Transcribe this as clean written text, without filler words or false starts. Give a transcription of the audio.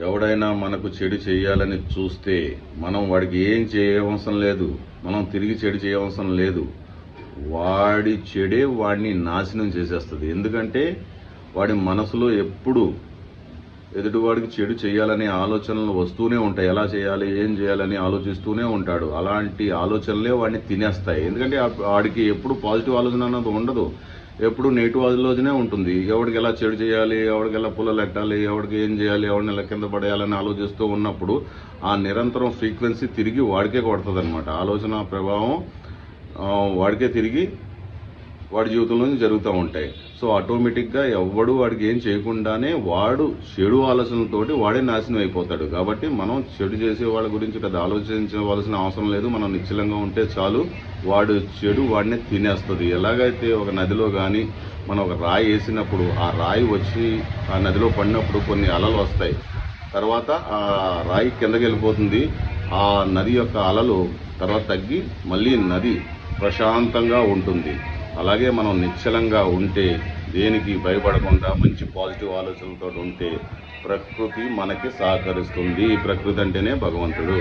ఎవడైనా మనకు చెడు చేయాలని చూస్తే మనం వాడికి ఏం చేయవసరం లేదు, మనం తిరిగి చెడు చేయవసరం లేదు. వాడి చెడే వాడిని నాశనం చేసేస్తుంది. ఎందుకంటే వాడి మనసులో ఎప్పుడు ఎదుటివాడికి చెడు చేయాలనే ఆలోచనలు వస్తూనే ఉంటాయి. ఎలా చేయాలి, ఏం చేయాలని ఆలోచిస్తూనే ఉంటాడు. అలాంటి ఆలోచనలే వాడిని తినేస్తాయి. ఎందుకంటే వాడికి ఎప్పుడు పాజిటివ్ ఆలోచన అన్నది ఉండదు, ఎప్పుడు నెగిటివ్ ఆలోచనే ఉంటుంది. ఎవరికి ఎలా చెడు చేయాలి, ఎవరికి ఎలా పుల్లలు ఎట్టాలి, ఎవరికి ఏం చేయాలి, ఎవరిని ఎలా కింద పడేయాలని ఆలోచిస్తూ ఉన్నప్పుడు ఆ నిరంతరం ఫ్రీక్వెన్సీ తిరిగి వాడికే కొడుతుంది అనమాట. ఆలోచన ప్రభావం వాడికే తిరిగి వాడి జీవితంలో జరుగుతూ ఉంటాయి. సో ఆటోమేటిక్గా ఎవ్వడు వాడికి ఏం చేయకుండానే వాడు చెడు ఆలోచనలతోటి వాడే నాశనం అయిపోతాడు. కాబట్టి మనం చెడు చేసే వాళ్ళ గురించి పెద్ద ఆలోచించవలసిన అవసరం లేదు. మనం నిశ్చలంగా ఉంటే చాలు, వాడు చెడు వాడిని తినేస్తుంది. ఎలాగైతే ఒక నదిలో కానీ మనం ఒక రాయి వేసినప్పుడు ఆ రాయి వచ్చి ఆ నదిలో పడినప్పుడు కొన్ని అలలు వస్తాయి, తర్వాత ఆ రాయి కిందకి వెళ్ళిపోతుంది. ఆ నది యొక్క అలలు తర్వాత తగ్గి మళ్ళీ నది ప్రశాంతంగా ఉంటుంది. అలాగే మనం నిశ్చలంగా ఉంటే, దేనికి భయపడకుండా మంచి పాజిటివ్ ఆలోచనలతో ఉంటే ప్రకృతి మనకి సహకరిస్తుంది. ప్రకృతి అంటేనే భగవంతుడు.